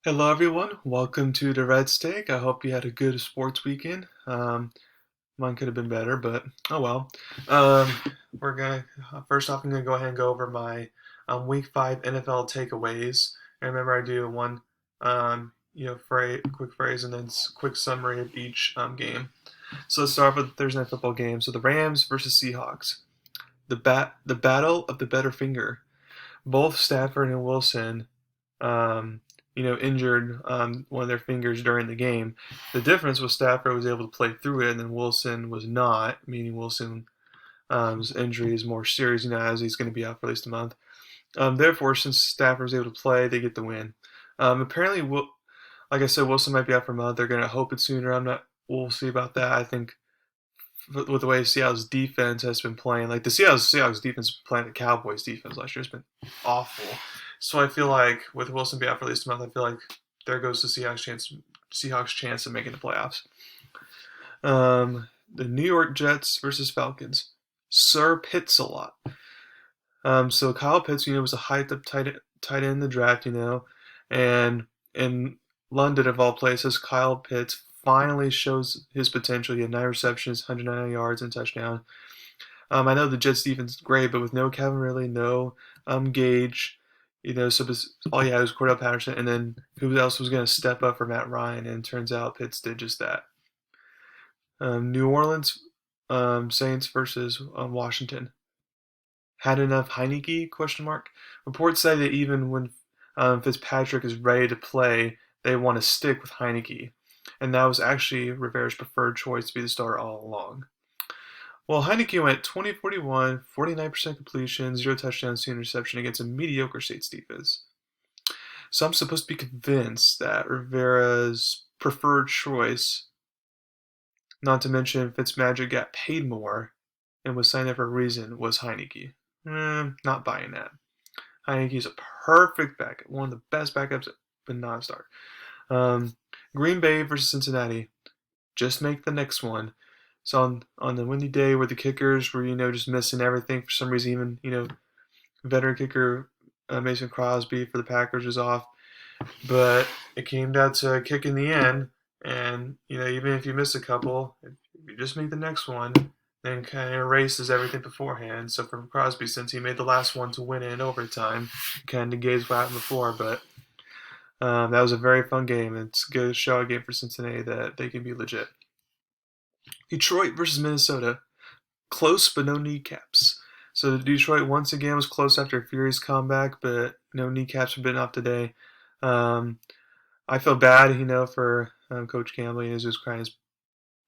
Hello, everyone. Welcome to Durrett's Take. I hope you had a good sports weekend. Mine could have been better, but oh well. Um, we're gonna first off, I'm gonna go ahead and go over my Week 5 NFL takeaways. And remember, I do one, quick phrase, and then quick summary of each game. So let's start with the Thursday night football game. So the Rams versus Seahawks. The battle of the better finger. Both Stafford and Wilson um, injured one of their fingers during the game. The difference was Stafford was able to play through it, and then Wilson was not, meaning Wilson's injury is more serious now, as he's going to be out for at least a month. Therefore, since Stafford was able to play, they get the win. Apparently, like I said, Wilson might be out for a month. They're going to hope it's sooner. I'm not. We'll see about that. I think with the way Seattle's defense has been playing, like the Seahawks defense playing the Cowboys defense last year has been awful. So I feel like with Wilson being out for at least a month, I feel like there goes the Seahawks chance of making the playoffs. The New York Jets versus Falcons. Sir Pitts a lot. So Kyle Pitts, was a hyped up tight end in the draft, and in London of all places, Kyle Pitts finally shows his potential. He had 9 receptions, 190 yards, and a touchdown. I know the Jets defense is great, but with no Kevin Ridley, no Gage, so all you had was Cordell Patterson, and then who else was going to step up for Matt Ryan? And it turns out Pitts did just that. New Orleans Saints versus Washington. Had enough Heineke? Question mark. Reports say that even when Fitzpatrick is ready to play, they want to stick with Heineke, and that was actually Rivera's preferred choice to be the starter all along. Well, Heineke went 20-41, 49% completion, 0 touchdowns, 2 interception against a mediocre Saints defense. So I'm supposed to be convinced that Rivera's preferred choice, not to mention Fitzmagic got paid more and was signed up for a reason, was Heineke. Not buying that. Heineke is a perfect backup, one of the best backups, but not a start. Green Bay versus Cincinnati. Just make the next one. So on the windy day where the kickers were, just missing everything for some reason, even, veteran kicker Mason Crosby for the Packers was off. But it came down to a kick in the end. And, even if you miss a couple, if you just make the next one, then kind of erases everything beforehand. So for Crosby, since he made the last one to win it in overtime, kind of negates what happened before. But that was a very fun game. It's a good show game for Cincinnati that they can be legit. Detroit versus Minnesota. Close but no kneecaps. So Detroit once again was close after a furious comeback, but no kneecaps have been up today. I feel bad, for Coach Campbell. He was just crying his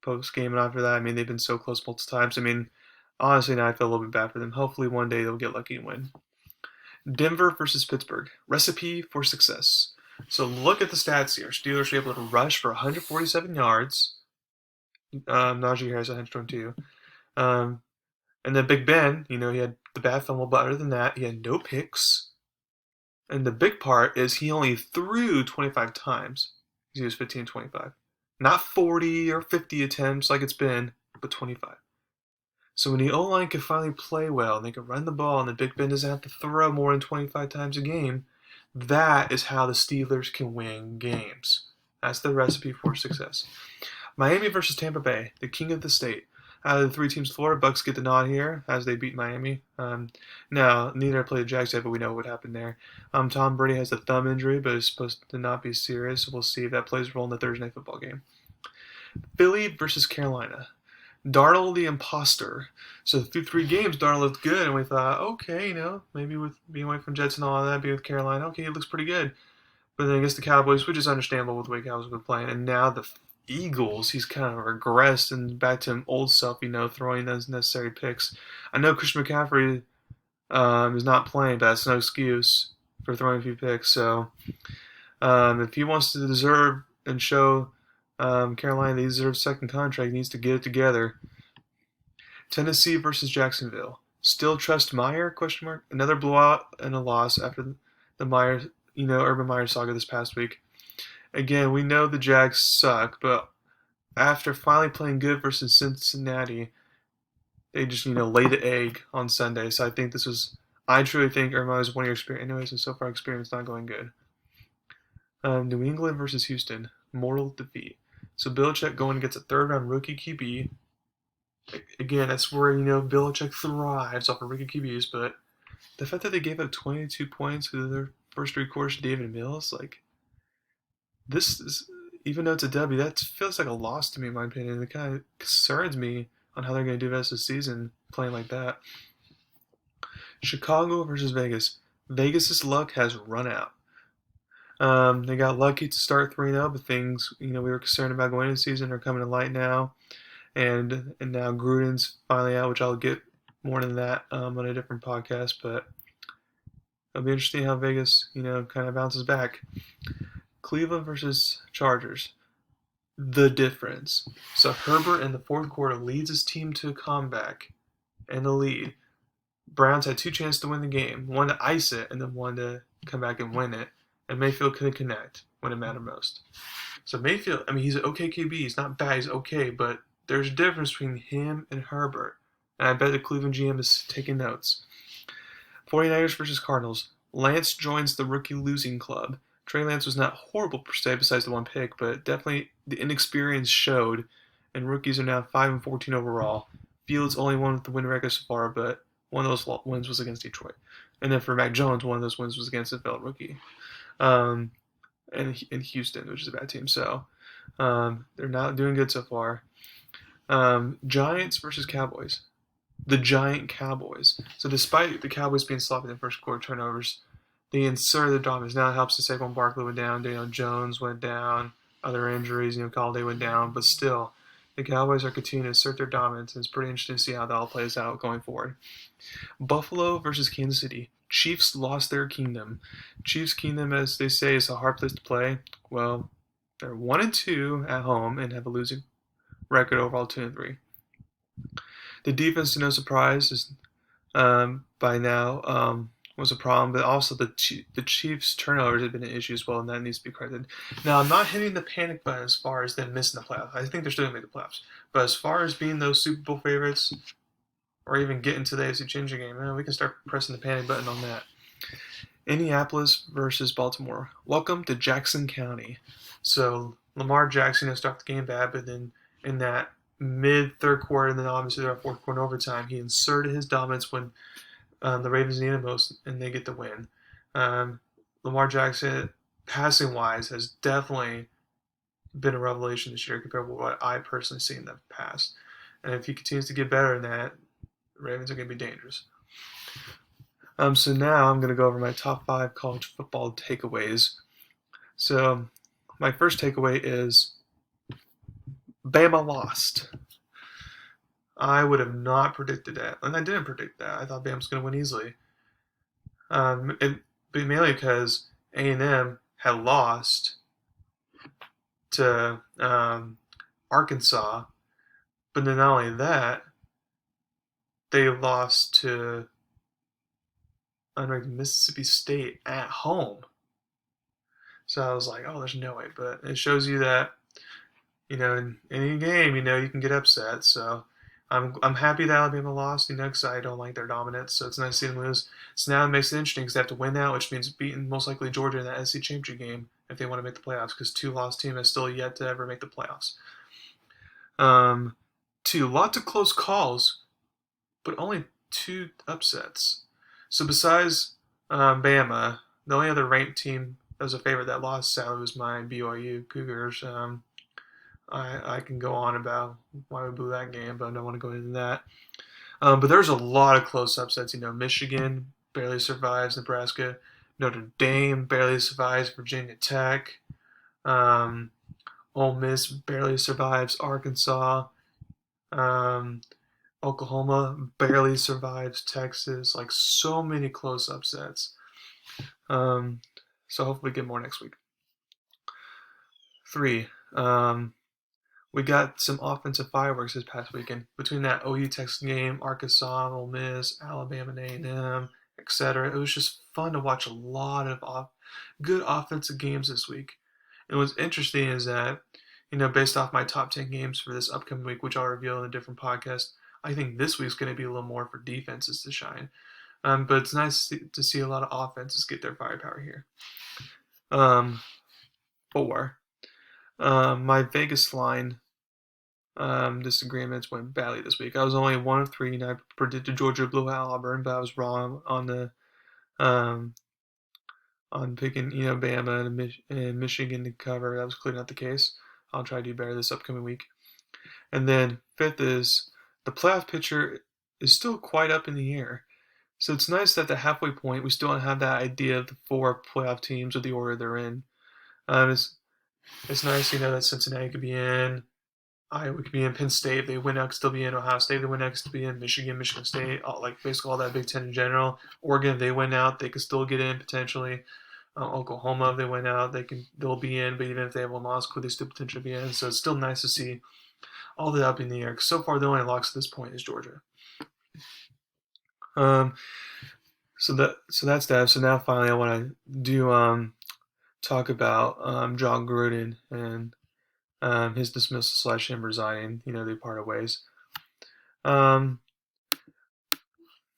post game, and after that, they've been so close multiple times. Honestly, now I feel a little bit bad for them. Hopefully, one day they'll get lucky and win. Denver versus Pittsburgh. Recipe for success. So look at the stats here. Steelers were able to rush for 147 yards. Najee Harris 122. And then Big Ben, he had the bad fumble, but other than that, he had no picks. And the big part is he only threw 25 times. He was 15-25. Not 40 or 50 attempts like it's been, but 25. So when the O-line can finally play well and they can run the ball and the Big Ben doesn't have to throw more than 25 times a game, that is how the Steelers can win games. That's the recipe for success. Miami versus Tampa Bay, the king of the state. Out of the 3 teams, Florida Bucks get the nod here as they beat Miami. Now, neither played the Jags yet, but we know what happened there. Tom Brady has a thumb injury, but it's supposed to not be serious. So we'll see if that plays a role in the Thursday night football game. Philly versus Carolina. Darnold the imposter. So through 3 games, Darnold looked good, and we thought, okay, maybe with being away from Jets and all that, being with Carolina, okay, it looks pretty good. But then against the Cowboys, which is understandable with the way Cowboys have been playing, and now the Eagles, he's kind of regressed and back to him old self, throwing those necessary picks. I know Christian McCaffrey is not playing, but that's no excuse for throwing a few picks. So if he wants to deserve and show Carolina he deserves a second contract, he needs to get it together. Tennessee versus Jacksonville. Still trust Meyer? Question mark. Another blowout and a loss after the Meyer, Urban Meyer saga this past week. Again, we know the Jags suck, but after finally playing good versus Cincinnati, they just, laid the egg on Sunday. So I truly think Urban Meyer's 1 year experience anyways, and so far experience not going good. New England versus Houston, mortal defeat. So Belichick going against a third-round rookie QB. Again, that's where Belichick thrives off of rookie QBs. But the fact that they gave up 22 points through their first three quarters to David Mills, like this is, even though it's a W, that feels like a loss to me in my opinion. It kind of concerns me on how they're going to do the rest of the season playing like that. Chicago versus Vegas. Vegas's luck has run out. They got lucky to start 3-0, but things we were concerned about going into the season are coming to light now, and now Gruden's finally out, which I'll get more than that on a different podcast. But it'll be interesting how Vegas kind of bounces back. Cleveland versus Chargers. The difference. So Herbert in the fourth quarter leads his team to a comeback and the lead. Browns had two chances to win the game, one to ice it and then one to come back and win it. And Mayfield couldn't connect when it mattered most. So Mayfield, he's an okay QB. He's not bad. He's okay, but there's a difference between him and Herbert. And I bet the Cleveland GM is taking notes. 49ers versus Cardinals. Lance joins the rookie losing club. Trey Lance was not horrible per se besides the one pick, but definitely the inexperience showed, and rookies are now 5-14 overall. Fields only won with the win record so far, but one of those wins was against Detroit. And then for Mac Jones, one of those wins was against a fellow rookie. And in Houston, which is a bad team. So they're not doing good so far. Giants versus Cowboys. The Giant Cowboys. So despite the Cowboys being sloppy in the first quarter turnovers, they inserted the dominance. Now it helps to Saquon Barkley went down, Daniel Jones went down, other injuries, Galladay went down, but still, the Cowboys are continuing to assert their dominance, and it's pretty interesting to see how that all plays out going forward. Buffalo versus Kansas City. Chiefs lost their kingdom. Chiefs' kingdom, as they say, is a hard place to play. Well, they're 1-2 at home and have a losing record overall 2-3. The defense, to no surprise, is by now was a problem, but also the Chiefs' turnovers have been an issue as well, and that needs to be corrected. Now, I'm not hitting the panic button as far as them missing the playoffs. I think they're still going to make the playoffs. But as far as being those Super Bowl favorites, or even getting to the AFC Championship game, we can start pressing the panic button on that. Indianapolis versus Baltimore. Welcome to Jackson County. So Lamar Jackson started the game bad, but then in that mid-third quarter, and then obviously their fourth quarter overtime, he inserted his dominance when the Ravens needed most, and they get the win. Lamar Jackson, passing-wise, has definitely been a revelation this year compared to what I personally seen in the past. And if he continues to get better in that, the Ravens are going to be dangerous. So now I'm going to go over my top 5 college football takeaways. So my first takeaway is Bama lost. I would have not predicted that, and I didn't predict that. I thought Bama was going to win easily. But mainly because A&M had lost to Arkansas, but then not only that, they lost to unranked Mississippi State at home. So I was like, oh, there's no way. But it shows you that, in any game, you can get upset. So I'm happy that Alabama lost, because I don't like their dominance. So it's nice to see them lose. So now it makes it interesting because they have to win that, which means beating most likely Georgia in that SEC championship game if they want to make the playoffs, because 2-loss team has still yet to ever make the playoffs. 2, lots of close calls, but only 2 upsets. So besides Bama, the only other ranked team that was a favorite that lost, sadly, was my BYU Cougars. I can go on about why we blew that game, but I don't want to go into that. But there's a lot of close upsets. Michigan barely survives Nebraska. Notre Dame barely survives Virginia Tech. Ole Miss barely survives Arkansas. Oklahoma barely survives Texas. Like, so many close upsets. So hopefully get more next week. 3. We got some offensive fireworks this past weekend. Between that OU Texas game, Arkansas, Ole Miss, Alabama, and A&M, etc. It was just fun to watch a lot of good offensive games this week. And what's interesting is that, based off my top 10 games for this upcoming week, which I'll reveal in a different podcast, I think this week's going to be a little more for defenses to shine. But it's nice to see a lot of offenses get their firepower here. 4. My Vegas line disagreements went badly this week. I was only 1 of 3, and I predicted Georgia blew out Auburn, but I was wrong on the um, on picking Bama and Michigan to cover. That was clearly not the case. I'll try to do better this upcoming week. And then 5th is the playoff picture is still quite up in the air. So it's nice that the halfway point we still don't have that idea of the 4 playoff teams or the order they're in. It's nice, that Cincinnati could be in, Iowa could be in, Penn State if they win out could still be in, Ohio State if they win out could still be in, Michigan State, basically all that Big Ten in general. Oregon if they win out they could still get in potentially. Oklahoma if they win out they'll be in, but even if they have one loss could they still potentially be in. So it's still nice to see all that up in the air. Because so far the only locks at this point is Georgia. So that's that. So now finally I want to do talk about John Gruden and his dismissal / him resigning. They parted ways. For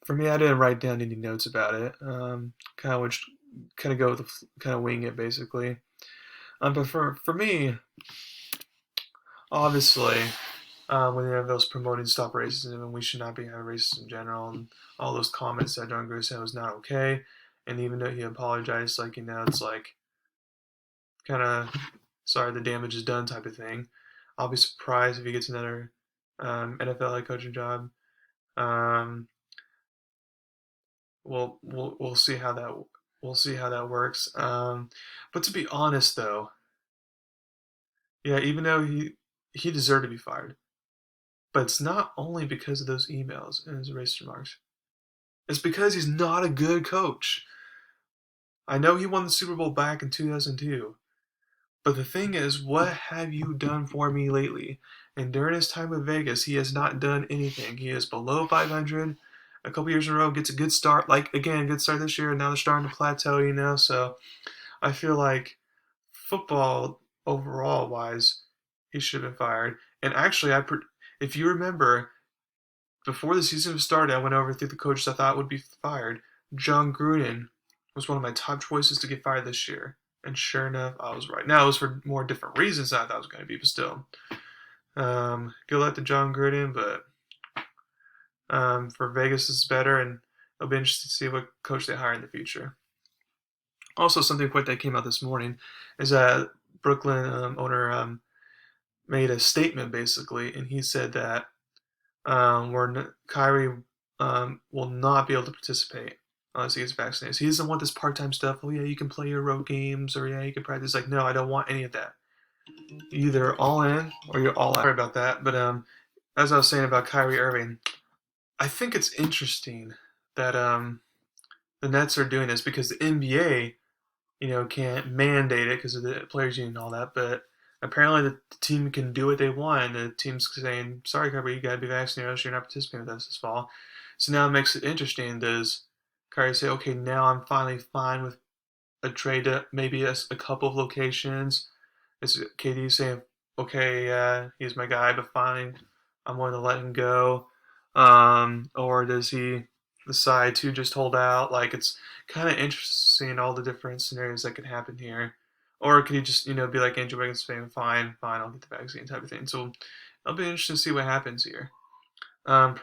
me, I didn't write down any notes about it. Kind of go with kind of wing it basically. But for me, obviously, when they have those promoting stop racism, and we should not be having racism in general, and all those comments that John Gruden said was not okay. And even though he apologized, it's kind of sorry the damage is done type of thing. I'll be surprised if he gets another NFL head coaching job. We'll see how that works. But to be honest, though, yeah, even though he deserved to be fired, but it's not only because of those emails and his racist remarks. It's because he's not a good coach. I know he won the Super Bowl back in 2002. But the thing is, what have you done for me lately? And during his time with Vegas, he has not done anything. He is below 500 a couple years in a row, gets a good start. Good start this year, and now they're starting to plateau, So I feel like football overall wise, he should have been fired. And actually, if you remember, before the season started, I went over through the coaches I thought would be fired. John Gruden was one of my top choices to get fired this year. And sure enough, I was right. Now, it was for more different reasons than I thought it was going to be, but still. Good luck to John Gruden, but for Vegas, it's better, and it'll be interesting to see what coach they hire in the future. Also, something quick that came out this morning is that Brooklyn owner made a statement, basically, and he said that Kyrie will not be able to participate unless he gets vaccinated. So he doesn't want this part-time stuff. Oh yeah, you can play your road games, or yeah, you can practice. No, I don't want any of that. You're either all in or you're all out. Sorry about that, but as I was saying about Kyrie Irving, I think it's interesting that the Nets are doing this because the NBA, can't mandate it because of the players union and all that, but apparently the team can do what they want. The team's saying, sorry, Kyrie, you got to be vaccinated, else you're not participating with us this fall. So now it makes it interesting. Does Kyrie say, okay, now I'm finally fine with a trade to maybe a couple of locations? Is KD saying, okay, he's my guy, but fine, I'm going to let him go? Or does he decide to just hold out? It's kind of interesting all the different scenarios that could happen here. Or could he just, be like Andrew Wiggins saying, fine, I'll get the vaccine type of thing. So it'll be interesting to see what happens here. I'm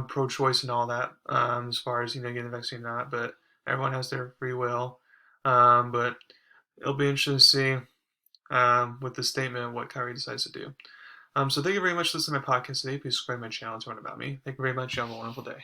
pro-choice and all that, as far as, getting the vaccine or not, but everyone has their free will. But it'll be interesting to see with the statement what Kyrie decides to do. So thank you very much for listening to my podcast today. Please subscribe to my channel to learn about me. Thank you very much. You have a wonderful day.